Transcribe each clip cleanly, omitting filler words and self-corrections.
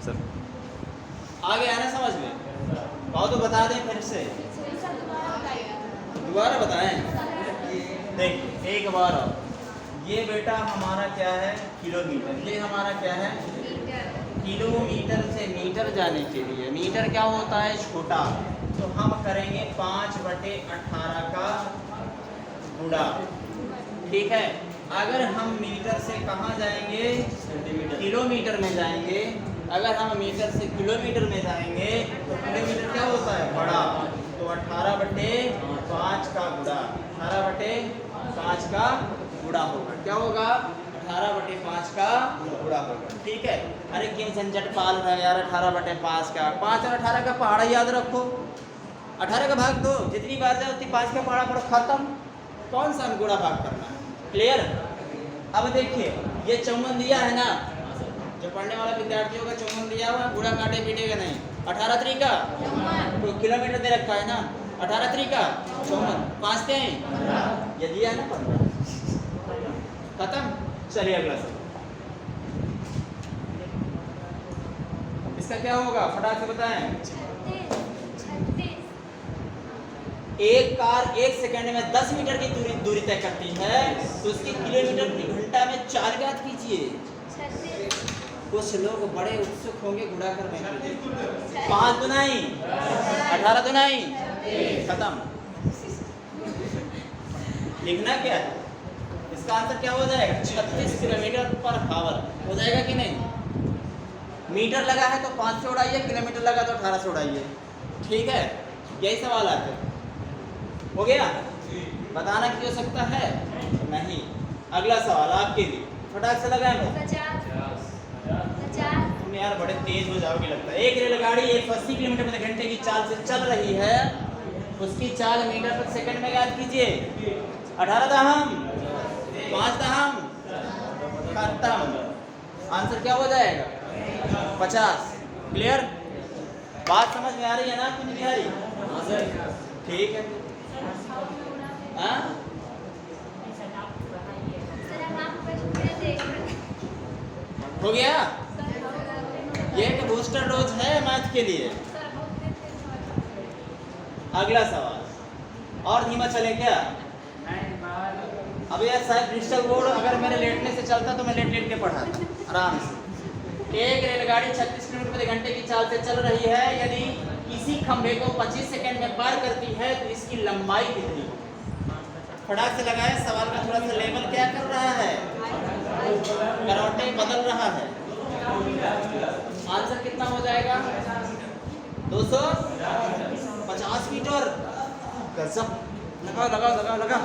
Answer. आ गया ना समझ में? कहो तो बता दें फिर से, दोबारा बताएं। देखिए एक बार और, ये बेटा हमारा क्या है किलोमीटर, ये हमारा क्या है किलोमीटर से मीटर जाने के लिए मीटर क्या होता है छोटा, तो हम करेंगे 5/18 का गुणा। ठीक है, अगर हम मीटर से कहाँ जाएंगे किलोमीटर में जाएंगे, अगर हम मीटर से किलोमीटर में जाएंगे तो किलोमीटर क्या होता है बड़ा, तो 18/5 का गुणा, 18/5 का गुणा होगा। क्या होगा 18/5 का गुणा होगा। ठीक है, अरे क्यों झंझट पाल रहा है यार 18/5 का, 5 और 18 का पहाड़ा याद रखो, 18 का भाग दो, जितनी बार जाए उतनी 5 का पहाड़ा पर खत्म, कौन सा गुणा भाग करना है। क्लियर? अब देखिए ये चौवन दिया है ना, जो पढ़ने वाला विद्यार्थी होगा चौवन दिया हुआ, गुणा काटे पीटेगा नहीं। 18 3 का तो किलोमीटर दे रखा है ना, 18 3 का 54, 5 क्या है ये दिया है ना 15, खत्म। चलिए अगला सवाल, इसका क्या होगा फटाक से बताएं। एक कार 1 सेकंड में 10 मीटर की दूरी तय करती है, तो उसकी किलोमीटर की घंटा में 4 ज्ञात कीजिए। कुछ लोग बड़े उत्सुक होंगे गुणा करने के लिए। 5 दुनाई 18 दुनाई खत्म। लिखना क्या है, इसका आंसर क्या हो जाएगा 36 किलोमीटर पर आवर हो जाएगा कि नहीं। मीटर लगा है तो 5 से उड़ाइए, किलोमीटर लगा तो 18 से उड़ाइए। ठीक है, यही सवाल आते हैं। हो गया, बताना क्यों सकता है नहीं। अगला सवाल आपके लिए, फटाक से लगाएं लोग। तुम यार बड़े तेज हो जाओगे लगता है। एक रेलगाड़ी 180 किलोमीटर प्रति घंटे की चाल से चल रही है, उसकी चाल मीटर प्रति सेकंड में याद कीजिए। 18 दहम 5 दहम खत्म, आंसर क्या हो जाएगा 50। क्लियर? बात समझ में आ रही है ना कि नहीं आ रही? ठीक है, हाँ हो गया। ये एक बूस्टर डोज है मैथ के लिए। अगला सवाल, और धीमा चले क्या? अब यार शायद डिजिटल बोर्ड अगर मेरे लेटने से चलता तो मैं लेट लेट के पढ़ाता आराम से। एक रेलगाड़ी 36 किलोमीटर प्रति घंटे की चाल से चल रही है, यदि किसी खंभे को 25 सेकंड में पार करती है तो इसकी लंबाई कितनी होगी। फटाक से लगाए, सवाल का थोड़ा सा लेवल क्या कर रहा है, करौटे बदल रहा है। आंसर कितना हो जाएगा 250 मीटर। गजब, लगाओ लगाओ लगाओ लगाओ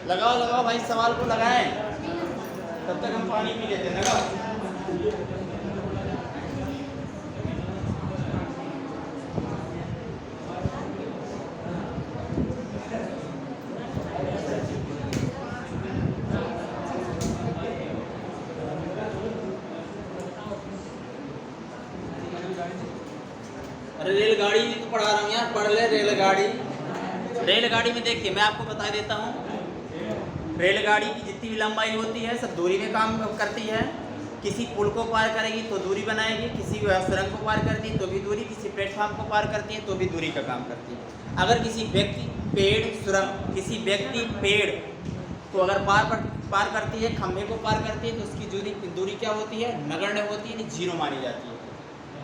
लगाओ लगाओ भाई, सवाल को लगाएं, तब तक हम पानी पी लेते हैं। लगाओ। अरे रेलगाड़ी तो पढ़ा रहा हूँ यार, पढ़ ले रेलगाड़ी। रेलगाड़ी में देखिए मैं आपको बता देता हूँ, रेलगाड़ी की जितनी भी लंबाई होती है सब दूरी में काम करती है। किसी पुल को पार करेगी तो दूरी बनाएगी, किसी सुरंग को पार करती है तो भी दूरी, किसी प्लेटफॉर्म को पार करती है तो भी दूरी का काम करती है। अगर किसी व्यक्ति पेड़ सुरंग, किसी व्यक्ति पेड़ को अगर पार करती है, खंभे को पार करती है तो उसकी दूरी क्या होती है नगण्य होती है, जीरो मानी जाती है।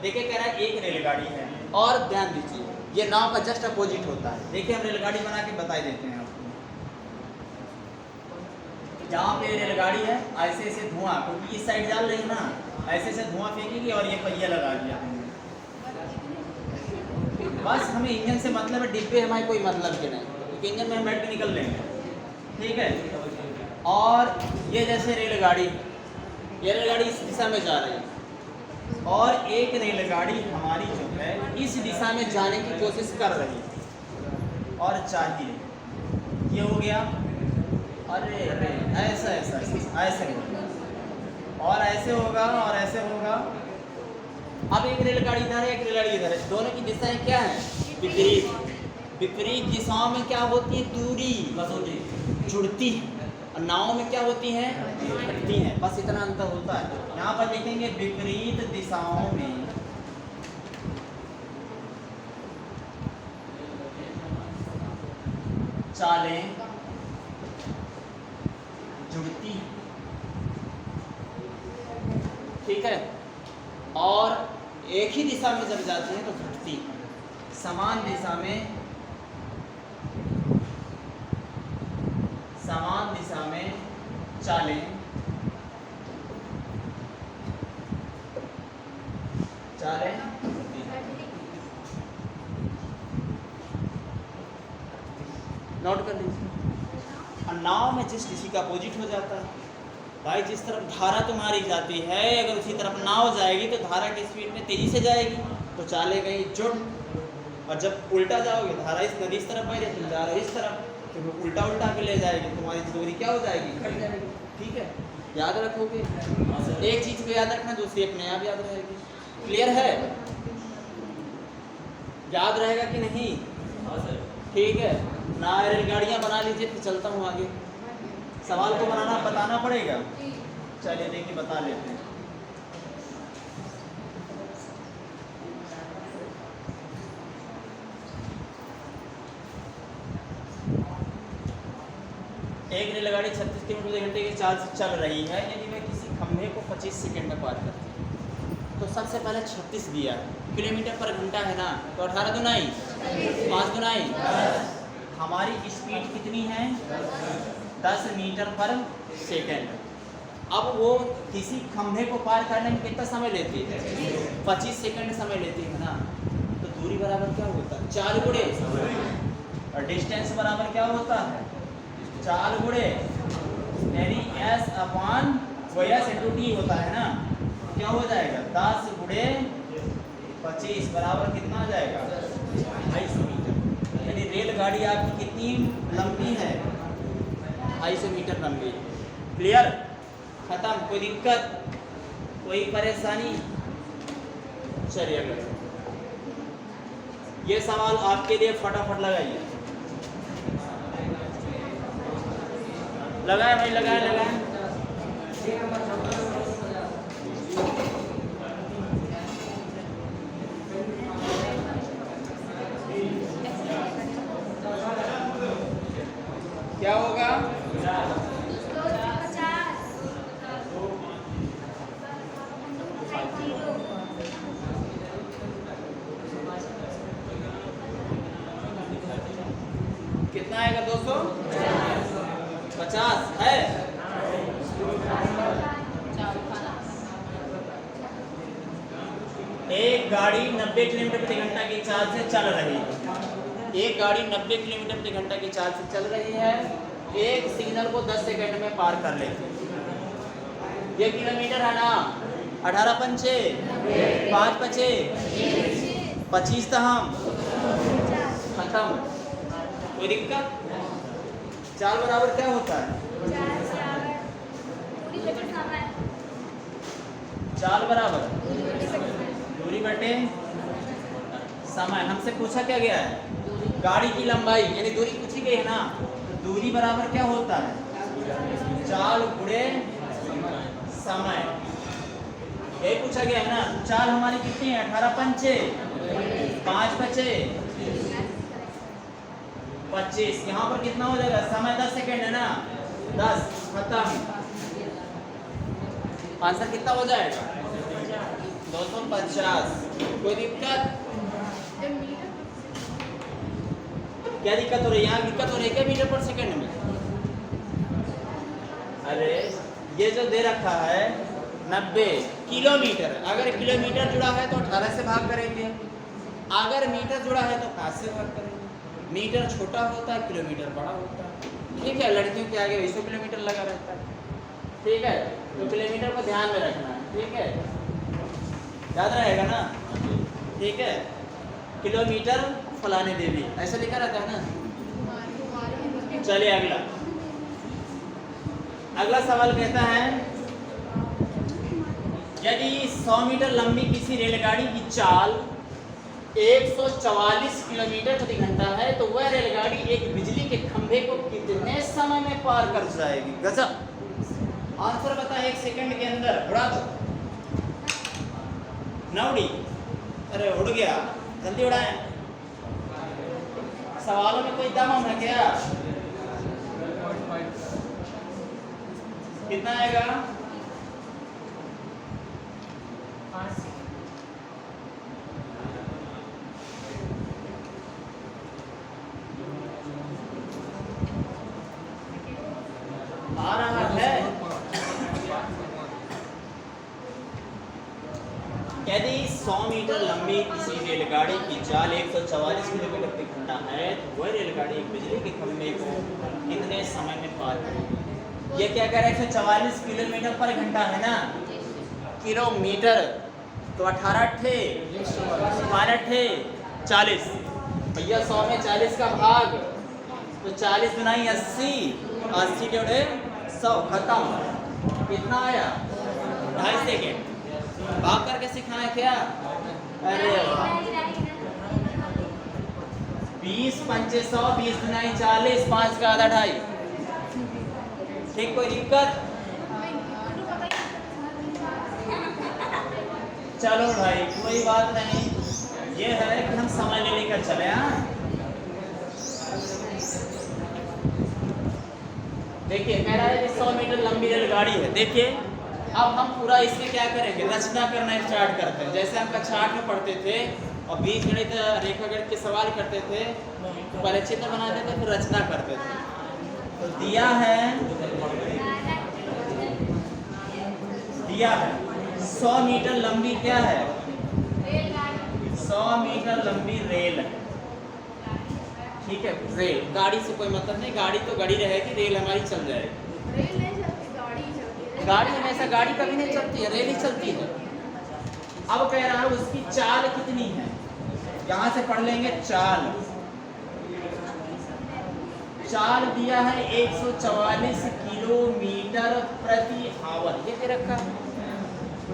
देखिए कह रहा है एक रेलगाड़ी है, और ध्यान दीजिए ये नाव का जस्ट अपोजिट होता है। देखिए हम रेलगाड़ी बना के बता देते हैं आपको। जहाँ पे रेलगाड़ी है ऐसे ऐसे धुआं, क्योंकि इस साइड डाल रही है ना, ऐसे ऐसे धुआं फेंकेगी और ये पहिया लगा दिया। बस हमें इंजन से मतलब है, डिब्बे हमारे कोई मतलब के नहीं, क्योंकि इंजन में हम बैठ के निकल लेंगे। ठीक है, और ये जैसे रेलगाड़ी, ये रेलगाड़ी इस दिशा में जा रही है और एक रेलगाड़ी हमारी जो है इस दिशा में जाने की कोशिश कर रही है और चाहिए। ये हो गया, अरे ऐसा ऐसा ऐसे और ऐसे होगा और ऐसे होगा। अब एक रेलगाड़ी इधर है, एक रेलगाड़ी इधर है, दोनों की दिशाएं क्या है विपरीत। विपरीत दिशाओं में क्या होती है दूरी जुड़ती है। और नावों में क्या होती हैं, घटती हैं, बस इतना अंतर होता है। यहाँ पर लिखेंगे विपरीत दिशाओं में चालें जुड़ती, ठीक है, और एक ही दिशा में जब जाती हैं तो घटती। समान दिशा में चालें नोट कर लीजिए। और नाव में जिस किसी का अपोजिट हो जाता है, भाई जिस तरफ धारा तुम्हारी जाती है अगर उसी तरफ नाव जाएगी तो धारा की स्पीड में तेजी से जाएगी तो चाले गई जुड़, और जब उल्टा जाओगे धारा इस नदी इस तरफ बह रही, तुम जा रहे इस तरफ, तो वो उल्टा उल्टा के ले जाएगी, तुम्हारी दूरी क्या हो जाएगी, घट जाएगी। ठीक है, याद रखोगे। एक चीज को याद रखना, दूसरी अपने आप याद रहेगी। क्लियर है? याद रहेगा कि नहीं? ठीक है ना, रेलगाड़ियाँ बना लीजिए, फिर चलता हूँ आगे। सवाल को बनाना बताना पड़ेगा। चलिए देखिए बता लेते हैं। एक रेलगाड़ी 36 किलोमीटर प्रति घंटे की चाल से चल रही है, यदि वह किसी खंभे को 25 सेकंड में पार करती है। तो सबसे पहले 36 दिया है, किलोमीटर पर घंटा है ना, तो 18 दुनाई 5 दुनाई, हमारी स्पीड कितनी है 10 मीटर पर सेकंड। अब वो किसी खंभे को पार करने में कितना समय लेती है 25 सेकंड समय लेती है ना, तो दूरी बराबर क्या होता है 4 गुणे, और डिस्टेंस बराबर क्या होता है 4 गुणे, यानी s upon s into T होता है ना, क्या हो जाएगा 10 गुणे 25 बराबर कितना आ जाएगा 250 मीटर। यानी रेलगाड़ी आपकी कितनी लंबी है 250 मीटर लंबी। क्लियर? खत्म? कोई दिक्कत, कोई परेशानी? चलिए अगला ये सवाल आपके लिए फटाफट लगाइए। लगाए भाई, लगाए। क्या होगा? कितना आएगा 250 है। एक गाड़ी 90 किलोमीटर प्रति घंटा की चाल से चल रही है। एक गाड़ी 90 किलोमीटर प्रति घंटा की चाल से चल रही है, एक सिग्नल को 10 सेकंड में पार कर लेती है। ये किलोमीटर है ना, 18 पंचे 5 पचे 25 तहम खत्म। कोई दिक्कत? चाल बराबर क्या होता है चाल बराबर दूरी बटे समय। हमसे पूछा क्या गया है गाड़ी की लंबाई, यानी दूरी पूछी गई है ना, तो दूरी बराबर क्या होता है चाल गुणे समय। यही पूछा गया है ना। चाल हमारी कितनी है 18 पंचे 5 पचे 25। यहाँ पर कितना हो जाएगा समय 10 सेकेंड है ना, 10 खत्म। आंसर कितना हो जाएगा 250। कोई दिक्कत? क्या दिक्कत हो रही है? यहाँ दिक्कत हो रही है क्या मीटर पर सेकंड में? अरे ये जो दे रखा है 90 किलोमीटर, अगर किलोमीटर जुड़ा है तो 18 से भाग करेंगे, अगर मीटर जुड़ा है तो 5 से भाग करेंगे। मीटर छोटा होता है, किलोमीटर बड़ा होता है। ठीक है, लड़कियों के आगे 200 किलोमीटर लगा रहता है। ठीक है, तो किलोमीटर को ध्यान में रखना है। ठीक है, याद रहेगा ना। ठीक है, किलोमीटर फलाने देवी ऐसा लिखा रहता है ना। चलिए अगला सवाल कहता है यदि 100 मीटर लंबी किसी रेलगाड़ी की चाल 144 किलोमीटर प्रति घंटा है, तो वह रेलगाड़ी एक बिजली के खंभे को कितने समय में पार कर जाएगी? गजब। आंसर बता 1 सेकंड के अंदर। उड़ा दो ना उड़ी, अरे उड़ गया, जल्दी उड़ाएं। सवालों में कोई दम है क्या? कितना आएगा? 5 आ रहा है। यदि 100 मीटर लंबी किसी रेलगाड़ी की चाल 144 किलोमीटर प्रति घंटा है, तो वह रेलगाड़ी एक बिजली के खंभे को कितने समय में पार करेगी? ये क्या कह रहा है? 144 किलोमीटर पर घंटा है ना, किलोमीटर तो 18 ठे 12 ठे 40 भैया, 100 में 40 का भाग, तो 40 गुनाई 80, 80 जोड़े 100, खत्म। कितना आया? 2.5 सेकेंड। भाग करके सिखाए क्या? अरे 20 पंचे 100, 20 गुनाई 40, 5 का आधा 2.5। ठीक, कोई दिक्कत? चलो भाई कोई बात नहीं, ये है कि हम समय ले लेकर चले। देखिए कह रहा है कि 100 मीटर लंबी रेलगाड़ी है। देखिए अब हम पूरा इसमें क्या करेंगे, रचना करना स्टार्ट करते हैं। जैसे हम कक्षा 8 में पढ़ते थे और बीजगणित रेखागणित के सवाल करते थे, तो पहले चित्र बनाते थे फिर रचना करते थे। तो दिया है 100 मीटर लंबी क्या है? 100 मीटर लंबी रेल। ठीक है, रेल, गाड़ी से कोई मतलब नहीं, गाड़ी तो गाड़ी रहेगी, रेल हमारी चल जाएगी। रेल नहीं चलती, गाड़ी चलती है। गाड़ी हमेशा, गाड़ी कभी नहीं चलती है, रेल ही चलती है। अब कह रहा है उसकी चाल कितनी है, यहां से पढ़ लेंगे चाल। चाल दिया है 144 किलोमीटर प्रति आवर, ये दे रखा है।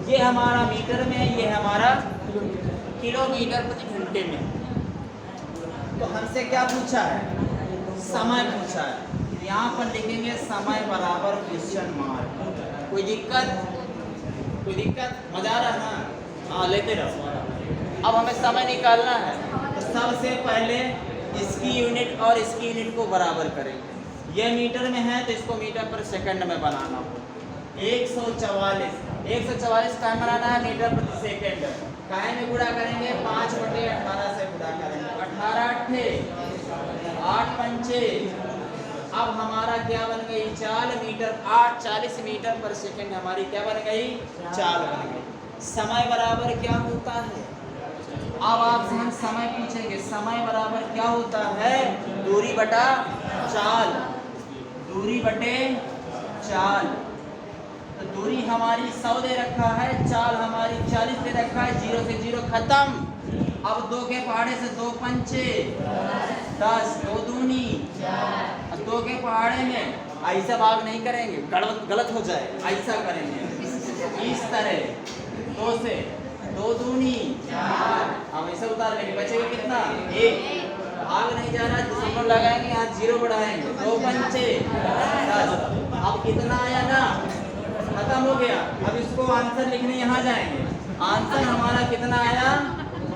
ये हमारा मीटर में, ये हमारा किलोमीटर प्रति घंटे में। तो हमसे क्या पूछा है? समय पूछा है। यहाँ पर लिखेंगे समय बराबर क्वेश्चन मार्क। कोई दिक्कत? कोई दिक्कत? मजा आ रहा है ना? हाँ, लेते रहो। अब हमें समय निकालना है, तो सबसे पहले इसकी यूनिट और इसकी यूनिट को बराबर करेंगे। ये मीटर में है तो इसको मीटर पर सेकंड में बनाना होगा। 144 टाइम बनाना है मीटर प्रति सेकंड। काहे में गुणा करेंगे? 5/18 से गुणा करेंगे। 18 8 8 पंचे। अब हमारा क्या बन गई? चाल मीटर। 840 मीटर पर सेकंड हमारी क्या बन गई? चाल बन गई। समय बराबर क्या होता है? अब आपसे हम समय पूछेंगे, समय बराबर क्या होता है? दूरी बटा चाल। दूरी बटे चाल। तो दूरी हमारी 100 दे रखा है, चाल हमारी 40 दे रखा है। 0 से 0 खत्म। अब 2 के पहाड़े से 2 पंचे 10, 2 दूनी 2 के पहाड़े में ऐसा भाग नहीं करेंगे, गलत हो जाए, ऐसा करेंगे इस तरह। 2 से 2 दूनी 4, हम ऐसा उतार लेंगे, बचेगा कितना? 1। भाग नहीं जा रहा, दशमलव लगाएंगे, यहाँ 0 बढ़ाएंगे। 2 पंचे 10। अब कितना आया ना? खत्म हो गया। अब इसको आंसर लिखने यहाँ जाएंगे। आंसर हमारा कितना आया?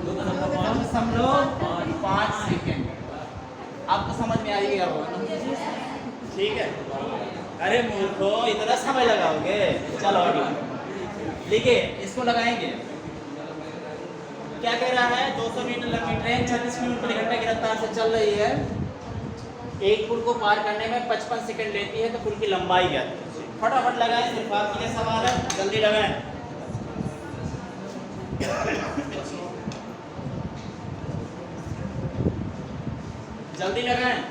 2.5 सेकेंड। आपको समझ में आ ही गया होगा, ठीक है? अरे मूर्खो, इतना समय लगाओगे? चलो अगला लिखिए, इसको लगाएंगे। क्या कह रहा है? 200 मीटर लंबी ट्रेन 36 किलोमीटर प्रति घंटे की रफ्तार से चल रही है। एक पुल को पार करने में 55 सेकंड लेती है, तो पुल की लंबाई क्या है? फटाफट लगाएं, सिर्फ आपके लिए सवाल है, जल्दी लगाएं। जल्दी लगाएं।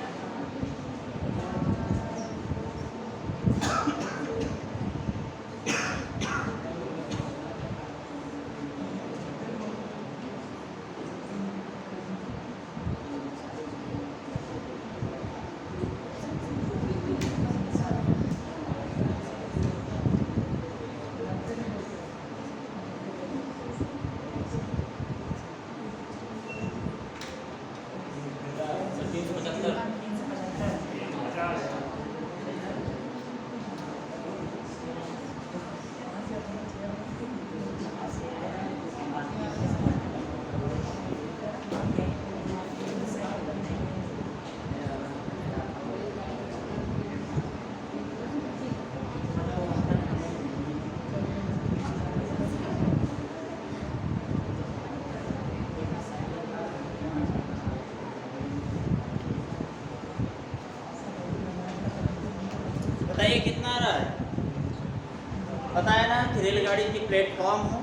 रेलगाड़ी की प्लेटफॉर्म हो,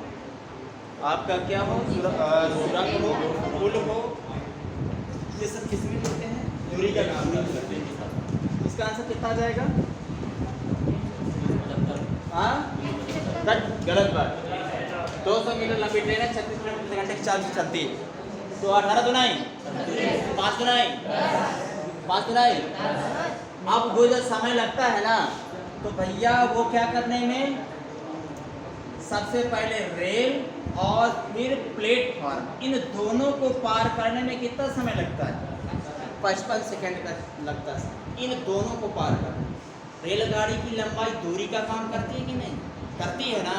आपका क्या हो, सुरंग हो, पुल हो, ये सब किसमें करते हैं, दूरी का काम करते हैं। इसका आंसर कितना आ जाएगा? हाँ, गलत बात। 200 मीटर लंबी ट्रेन है, 36 किलोमीटर घंटे की चाल से चलती है। तो 18 दुनाई 5 दुनाई 5 दुनाई। अब वो जो समय लगता है ना, तो भैया वो क्या करने में, सबसे पहले रेल और फिर प्लेटफॉर्म, इन दोनों को पार करने में कितना समय लगता है? 55 सेकंड का लगता है इन दोनों को पार करने। रेलगाड़ी की लंबाई दूरी का काम करती है कि नहीं करती है ना?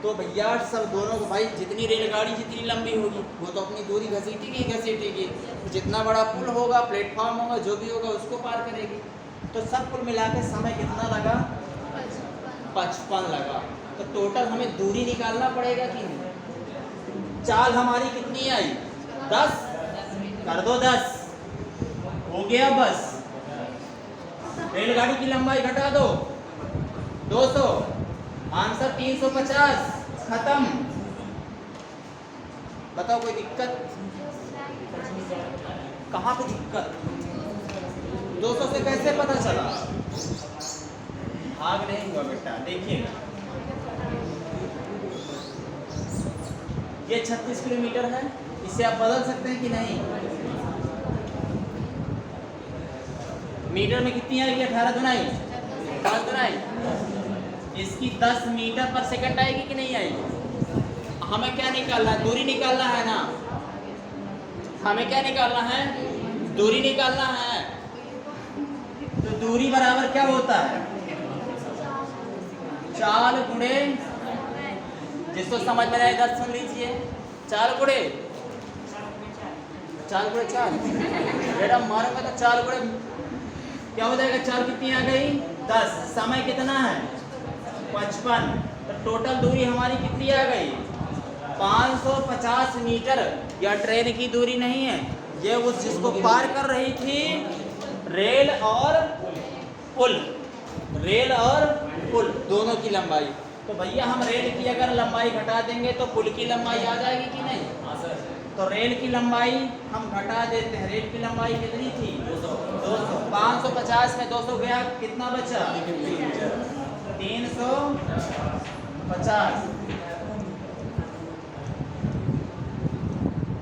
तो भैया सब दोनों को, भाई जितनी रेलगाड़ी जितनी लंबी होगी वो तो अपनी दूरी घसीटेगी। जितना बड़ा पुल होगा, प्लेटफॉर्म होगा, जो भी होगा उसको पार करेगी। तो सब कुल मिला के समय कितना लगा? 55 लगा। तो टोटल हमें दूरी निकालना पड़ेगा कि नहीं? चाल हमारी कितनी आई? 10 कर दो, 10 हो गया बस। रेलगाड़ी की लंबाई घटा दो, 200, आंसर 350, खत्म। बताओ कोई दिक्कत? कहाँ पे दिक्कत? 200 से कैसे पता चला? भाग नहीं हुआ बेटा। देखिएगा, ये 36 किलोमीटर है, इसे आप बदल सकते हैं कि नहीं? मीटर में कितनी आएगी? 18 दुनाई 5 दुनाई। इसकी 10 मीटर पर सेकंड आएगी कि नहीं आएगी? हमें क्या निकालना है? दूरी निकालना है ना। हमें क्या निकालना है? दूरी निकालना है। तो दूरी बराबर क्या होता है? चाल गुणे, जिसको समझ में आए इधर सुन लीजिए, चाल गुणे चाल बेटा मारूंगा तो चाल गुणे क्या हो जाएगा? चाल कितनी आ गई? 10। समय कितना है? 55। तो टोटल दूरी हमारी कितनी आ गई? 550 मीटर। यह ट्रेन की दूरी नहीं है, ये उस जिसको पार कर रही थी रेल और पुल दोनों की लंबाई। तो भैया हम रेल की अगर लंबाई घटा देंगे तो पुल की लंबाई आ जाएगी कि नहीं? तो रेल की लंबाई हम घटा देते हैं। रेल की लंबाई कितनी थी? 200। 550 में 200 गया, कितना बचा?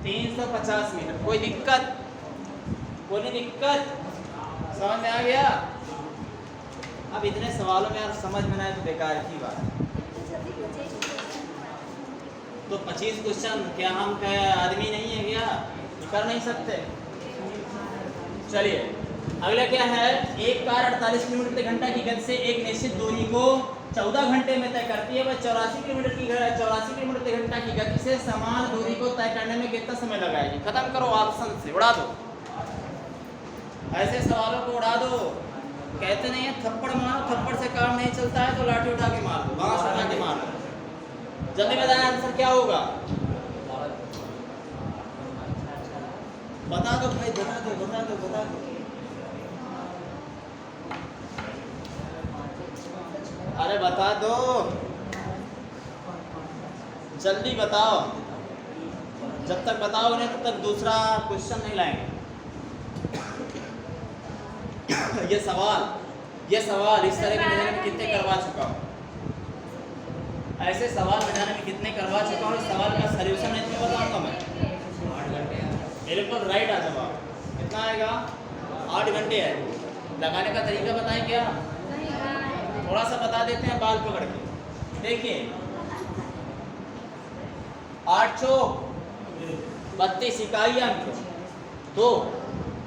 350 मीटर। कोई दिक्कत? कोई दिक्कत? समझ में आ गया? अब इतने सवालों में यार समझ में ना आए तो बेकार की बात। तो 25 क्वेश्चन क्या हम आदमी नहीं है क्या? कर नहीं सकते? चलिए अगला क्या है? एक कार 48 किलोमीटर प्रति घंटा की गति से एक निश्चित दूरी को 14 घंटे में तय करती है। वह 84 किलोमीटर प्रति घंटा की गति से समान दूरी को तय करने में कितना समय लगाएगी? खत्म करो, ऑप्शन से उड़ा दो। ऐसे सवालों को उड़ा दो। कहते नहीं है थप्पड़ मारो, थप्पड़ से काम नहीं चलता है तो लाठी उठा के मार दो, बांस उठा के मार दो। जल्दी बताएं आंसर क्या होगा? बता दो भाई, बता दो। अरे बता दो, जल्दी बताओ। जब तक बताओगे नहीं तब तक दूसरा क्वेश्चन नहीं लाएंगे। ये सवाल इस तरह के मैंने कितने करवा चुका हूँ। ऐसे सवाल मैंने कितने करवा चुका हूँ। इस सवाल का सॉल्यूशन नहीं बताऊंगा मैं। बिल्कुल राइट आ जवाब। कितना आएगा? 8 घंटे है। लगाने का तरीका बताएं क्या? थोड़ा सा बता देते हैं बाल पकड़ के। देखिए 8 चौक 32 इकाई अंक। तो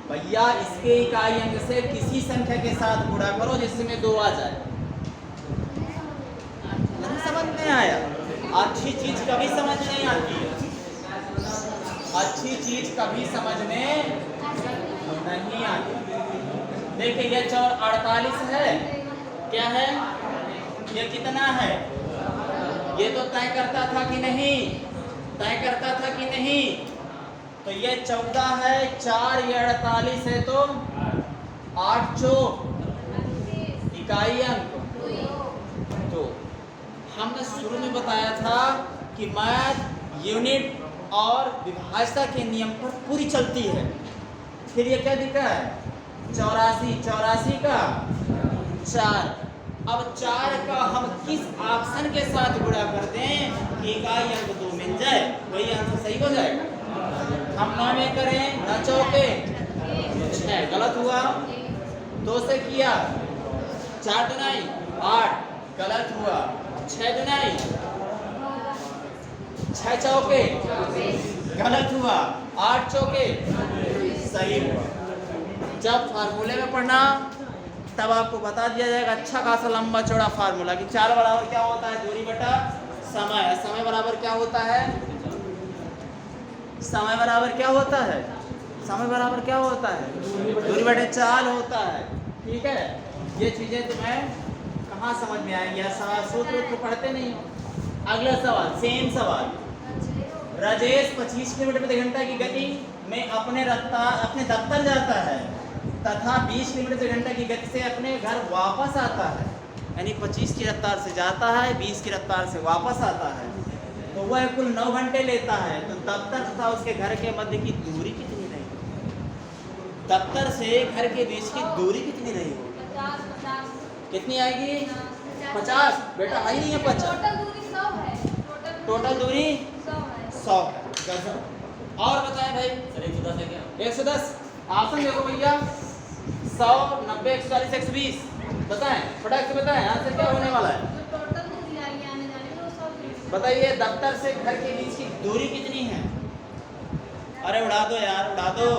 भैया इसके इकाई अंक से किसी संख्या के साथ गुणा करो जिसमें 2 आ जाए। नहीं समझ में आया? अच्छी चीज कभी समझ नहीं आती है। अच्छी चीज कभी समझ में नहीं आती। देखिए ये 48 है, क्या है? ये कितना है? ये तो तय करता था कि नहीं? तो ये 14 है, 4 ये 48 है, तो 8 चौक इकाई अंक। तो हमने शुरू में बताया था कि मैथ यूनिट और विभाज्यता के नियम पर पूरी चलती है। फिर ये क्या दिखा है 84, 84 का 4। अब 4 का हम किस ऑप्शन के साथ गुणा कर दें इकाई अंक 2 मिल जाए, वही आंसर सही हो जाएगा। हम 9 में करें, 9 चौके 6, गलत हुआ। 2 से किया 4 दुनाई 8, गलत हुआ। 6 दुनाई 6 चौके गलत हुआ। 8 चौके सही हुआ। जब फार्मूले में पढ़ना तब आपको बता दिया जाएगा अच्छा खासा लंबा चौड़ा फार्मूला कि 4 बराबर क्या होता है दूरी बटा समय। समय बराबर क्या होता है, समय बराबर क्या होता है, समय बराबर क्या होता है दूरी बटे 4 होता है। ठीक है, ये चीजें तुम्हें कहाँ समझ में आएंगी, सवाल सूत्र तो पढ़ते नहीं। अगला सवाल, सेम सवाल। राजेश 25 किलोमीटर प्रति घंटा की गति में अपने दफ्तर जाता है तथा 20 किलोमीटर प्रति घंटा की गति से अपने घर वापस आता है। यानी 25 की रफ्तार से जाता है, 20 की रफ्तार से वापस आता है, तो वह कुल 9 घंटे लेता है। तो दफ्तर तथा उसके घर के मध्य की दूरी कितनी रहेगी? दफ्तर से घर के बीच की दूरी कितनी रहेगी? 50। कितनी आएगी? 50। बेटा आई नहीं है 50। टोटल दूरी 100 है। टोटल दूरी 100 है। और बताएं भाई। सर 110 है क्या? 110 ऑप्शन देखो भैया, 100, 90, 140, 120। बताएं फटाक से बताएं आंसर क्या होने वाला है। जो टोटल दूरी आई आने जाने की वो 100। बताइए दफ्तर से घर के बीच की दूरी कितनी है? अरे उड़ा दो यार, उड़ा दो।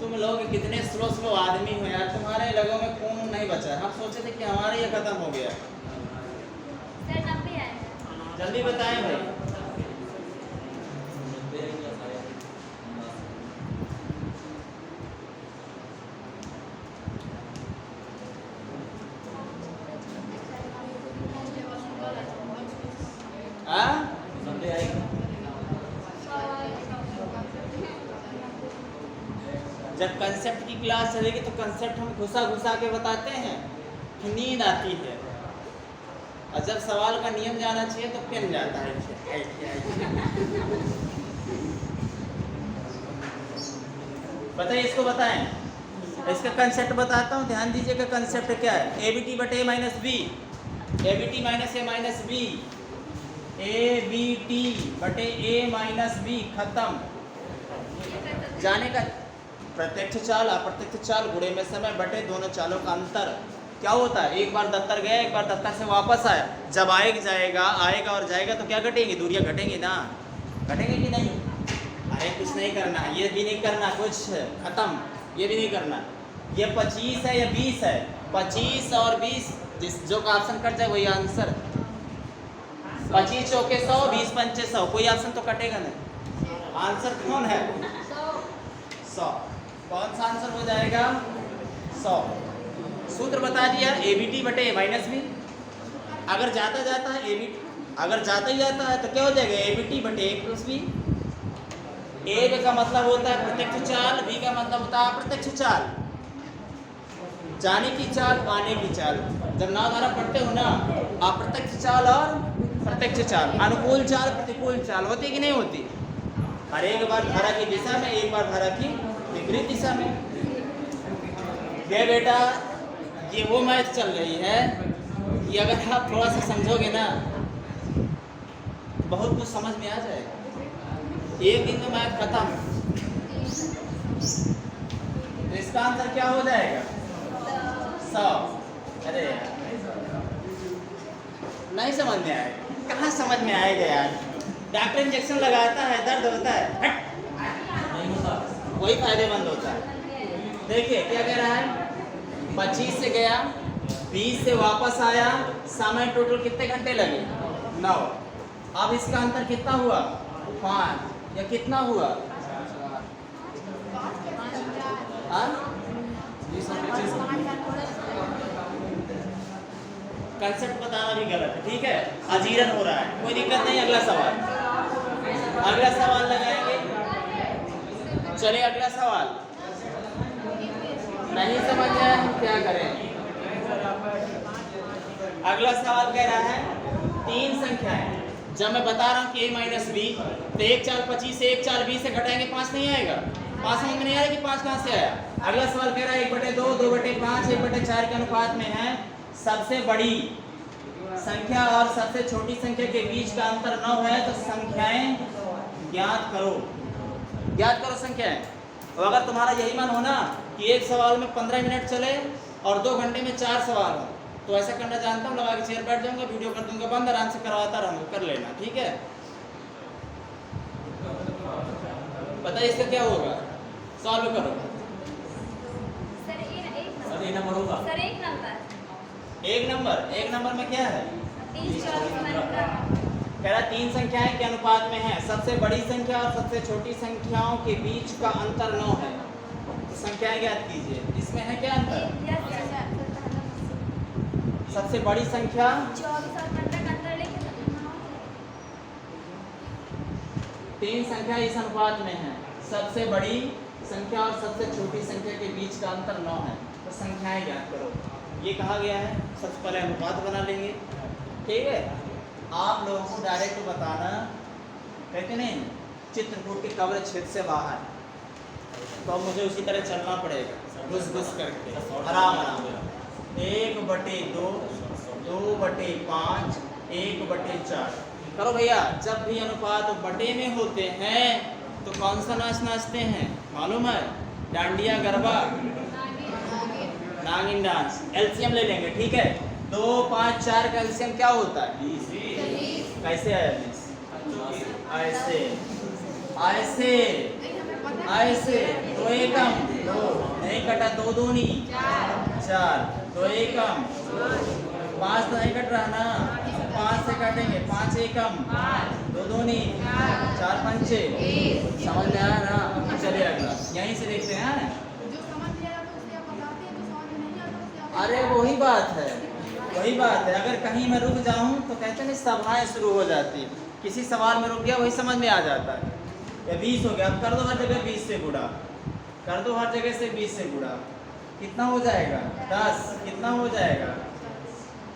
तुम लोग कितने स्लो आदमी हो यार, तुम्हारे लगों में खून नहीं बचा है। हम सोचे थे कि हमारा ये खत्म हो गया। सर 90 आए। जल्दी बताएं भाई। जब कंसेप्ट की क्लास चलेगी तो कंसेप्ट हम घुसा घुसा के बताते हैं, फिर नींद आती है, और जब सवाल का नियम जाना चाहिए तो पेन जाता है। बताइए इसको बताएं, इसका कंसेप्ट बताता हूँ, ध्यान दीजिएगा कंसेप्ट क्या है। ए बी टी बटे A minus B, A B T minus A minus B, A B T बटे ए माइनस बी, खत्म। जाने का प्रत्यक्ष चाल अप्रत्यक्ष चाल गुणे में समय बटे दोनों चालों का अंतर क्या होता है। एक बार दफ्तर गया, एक बार दफ्तर से वापस आया, जब आएगा और जाएगा तो क्या घटेंगी, दूरियां घटेंगी ना, घटेंगे कि नहीं। अरे कुछ नहीं करना, ये भी नहीं करना, कुछ खत्म, ये भी नहीं करना। ये 25 है या 20 है, 25 और 20 जिस जो का ऑप्शन कट जाए वही आंसर। 25 चौके 100, 20 पंचे 100, कोई ऑप्शन तो कटेगा नहीं। आंसर कौन है? 100। कौन सा आंसर हो जाएगा? 100। सूत्र बता दिया, ए बी टी बटे ए माइनस बी। अगर जाता जाता है ए बी, अगर जाता ही जाता है तो क्या हो जाएगा, ए बी टी बटे ए प्लस बी। ए का मतलब होता है प्रत्यक्ष चाल, बी का मतलब होता है अप्रत्यक्ष चाल। जाने की चाल, आने की चाल। जब नाव धारा पढ़ते हो ना, अप्रत्यक्ष चाल और प्रत्यक्ष चाल, अनुकूल चाल प्रतिकूल चाल होती कि नहीं होती। हर एक बार धारा की दिशा में, एक बार धारा की विपरीत दिशा में। ये बेटा ये वो मैथ चल रही है कि अगर आप थोड़ा सा समझोगे ना बहुत कुछ समझ में आ जाएगा। एक दिन में मैथ खत्म। तो इसका आंसर क्या हो जाएगा? 100। अरे नहीं समझ में आएगा, कहाँ समझ में आएगा यार। डॉक्टर इंजेक्शन लगाता है, दर्द होता है, नहीं होता, वही फायदेमंद होता है। देखिए क्या कह रहा है, 25 से गया, 20 से वापस आया, समय टोटल कितने घंटे लगे? 9। अब इसका अंतर कितना हुआ? 5 या कितना हुआ? कंसेप्ट बताना भी गलत है, ठीक है, अजीरन हो रहा है, कोई दिक्कत नहीं। अगला सवाल लगाएंगे। चलिए अगला सवाल। नहीं समझ आया हम क्या करें? अगला सवाल कह रहा है 3 संख्याएं, जब मैं बता रहा हूँ कि a माइनस बी, तो 1 4 25 से 1 4 20 से घटाएंगे 5 नहीं आएगा। 5 समझ में नहीं आया कि 5 कहाँ से आया। अगला सवाल कह रहा है 1/2 2/5 1/4 के अनुपात में है, सबसे बड़ी संख्या और सबसे छोटी संख्या के बीच का अंतर 9 है, तो संख्याएं ज्ञात करो। ज्ञात करो संख्याएं। और अगर तुम्हारा यही मन हो ना कि एक सवाल में 15 मिनट चले और 2 घंटे में 4 सवाल हो, तो ऐसा करना जानता हूँ, लगा के चेयर बैठ जाऊंगा, वीडियो कर दूंगा बंद, आराम से करवाता रहूंगा, कर लेना, ठीक है। बताइए इसका क्या होगा, सॉल्व करो। सर सर ये नंबर होगा। सर एक नंबर एक नंबर में क्या है, 30 24 15 कह रहा 3 संख्याएं के अनुपात में है, सबसे बड़ी संख्या और सबसे छोटी संख्याओं के बीच का अंतर 9 है, तो संख्याएं ज्ञात कीजिए। इसमें है क्या अंतर, सबसे बड़ी संख्या 24 और 15 का अंतर लेके 3 संख्या इस अनुपात में है, सबसे बड़ी संख्या और सबसे छोटी संख्या के बीच का अंतर 9 है, तो संख्याएं ज्ञात करो। ये कहा गया है, सबसे पहले अनुपात बना लेंगे, ठीक है। आप लोगों को डायरेक्ट बताना, कहते नहीं चित्रकूट के कब्र क्षेत्र से बाहर, तो अब मुझे उसी तरह चलना पड़ेगा, घुस घुस करके, आराम आराम। 1/2 2/5 1/4 करो भैया। जब भी अनुपात बटे में होते हैं तो कौन सा नाच नाचते हैं मालूम है, डांडिया गरबा नागिन डांस। एलसीएम ले लेंगे, ठीक है। 2 5 4 का एलसीएम क्या होता है, 20। कैसे आया 20, ऐसे ऐसे ऐसे, 2 एकम 2 नहीं कटा, 2 दूनी 4 2 एकम 5 तो नहीं कट रहा ना, 5 से काटेंगे, 5 एकम 2 दूनी 4 पंचे, समझ में आया ना। चलिए अगला यहीं से देखते हैं। अरे वही बात है, वही बात है। अगर कहीं मैं रुक जाऊं तो कहते हैं सभाएं शुरू हो जाती, किसी सवाल में रुक गया वही समझ में आ जाता है। या 20 हो गया, अब कर दो हर जगह 20 से गुणा, कर दो हर जगह से 20 से गुणा, कितना हो जाएगा 10, कितना हो जाएगा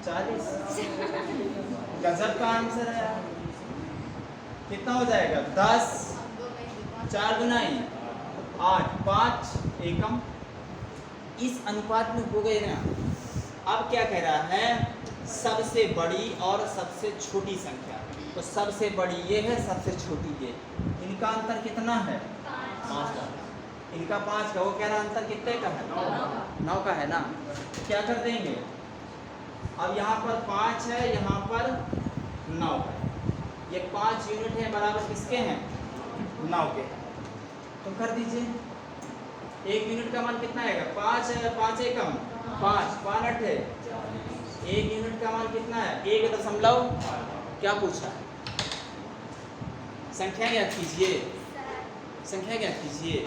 40। गजब का आंसर है, कितना हो जाएगा 10 4 गुनाई 8 5 एकम, इस अनुपात में हो गए ना। अब क्या कह रहा है, सबसे बड़ी और सबसे छोटी संख्या, तो सबसे बड़ी ये है, सबसे छोटी ये, इनका अंतर कितना है 5 का, इनका 5 का, वो कह रहा अंतर कितने का है 9 का है ना। तो क्या कर देंगे, अब यहाँ पर 5 है, यहाँ पर 9 है, ये 5 यूनिट है बराबर किसके हैं 9 के हैं, तो कर दीजिए। 1 यूनिट का मान कितना आएगा 5 है, 5 एकम 5 5 8 है, 1 यूनिट का मान कितना है 1 क्या पूछा है, संख्या ज्ञात कीजिए, संख्या ज्ञात कीजिए,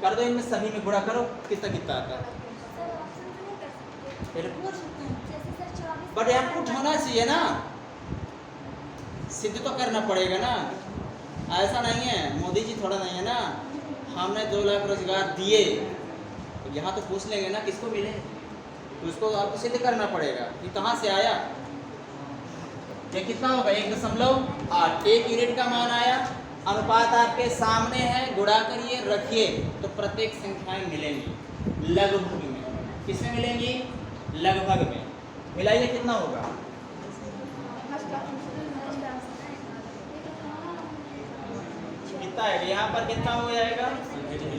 कर दो इनमें सभी में गुणा करो, कितना कितना आता है। बट यहाँ पुट होना चाहिए ना, सिद्ध तो करना पड़ेगा ना, ऐसा नहीं है मोदी जी थोड़ा नहीं है ना, हमने 2 लाख रोजगार दिए, तो यहाँ तो पूछ लेंगे ना किसको मिले, तो उसको आपको सिद्ध करना पड़ेगा कि कहाँ से आया। ये कितना होगा 1.8, 1 यूनिट का मान आया, अनुपात आपके सामने है, गुणा करिए रखिए, तो प्रत्येक संख्याएं मिलेंगी लगभग में, किसमें मिलेंगी लगभग में, मिलाइए कितना होगा, कितना है यहाँ पर कितना हो जाएगा 18।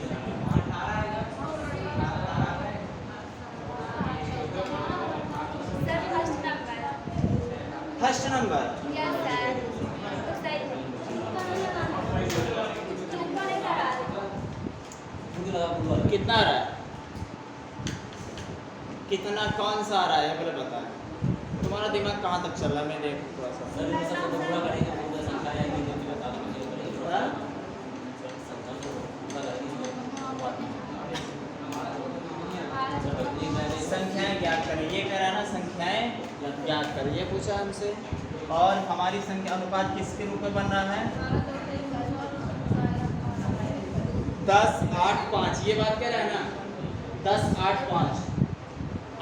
फर्स्ट नंबर कितना आ रहा है, कितना कौन सा आ रहा है पहले बता, तुम्हारा दिमाग कहाँ तक चल रहा है, मैं देखूँ थोड़ा सा। सर ये सब तो पूरा करेंगे, पूरा संख्या आएगी जो कि बता दीजिए। हाँ? संख्याएं ज्ञात करें, ये कह रहा है ना संख्याएं ज्ञात करें, ये पूछा हमसे। और हमारी संख्या अनुपात किसके रूप में बन रहा है 10 8 5, ये बात कह रहा है ना 10 8 5,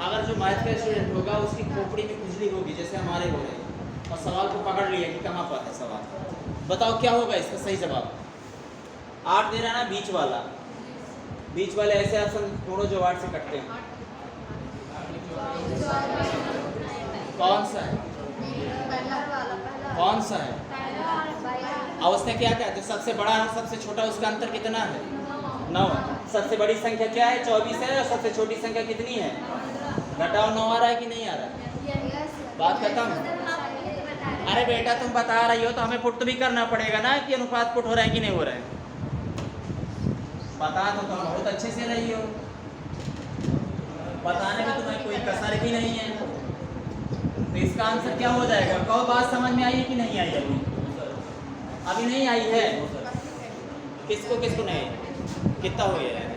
अगर जो मैथ का स्टूडेंट होगा उसकी खोपड़ी में खुजली होगी जैसे हमारे हो रहे हैं, और सवाल को पकड़ लिया कि कहाँ पर है सवाल, बताओ क्या होगा इसका सही जवाब? 8 दे रहा ना बीच वाला, बीच वाले ऐसे ऑप्शन ढूंढो जो 8 से कटते हैं। कौन सा है? कौन सा है? अब उसने क्या कहते हैं, सबसे बड़ा और सबसे छोटा उसका अंतर कितना है? 9। सबसे बड़ी संख्या क्या है? 24 है। और सबसे छोटी संख्या कितनी है? घटाओ 9 आ रहा है कि नहीं आ रहा है? बात खत्म। अरे बेटा तुम बता रही हो तो हमें पुट भी करना पड़ेगा ना कि अनुपात पुट हो रहा है कि नहीं हो रहा है। बता तो तुम बहुत अच्छे से रही हो, बताने में तुम्हें कोई कसर भी नहीं है। तो इसका आंसर क्या हो जाएगा? कहो बात समझ में आई है कि नहीं आई? अभी नहीं आई है। किसको किसको नहीं? कितना हो गया है?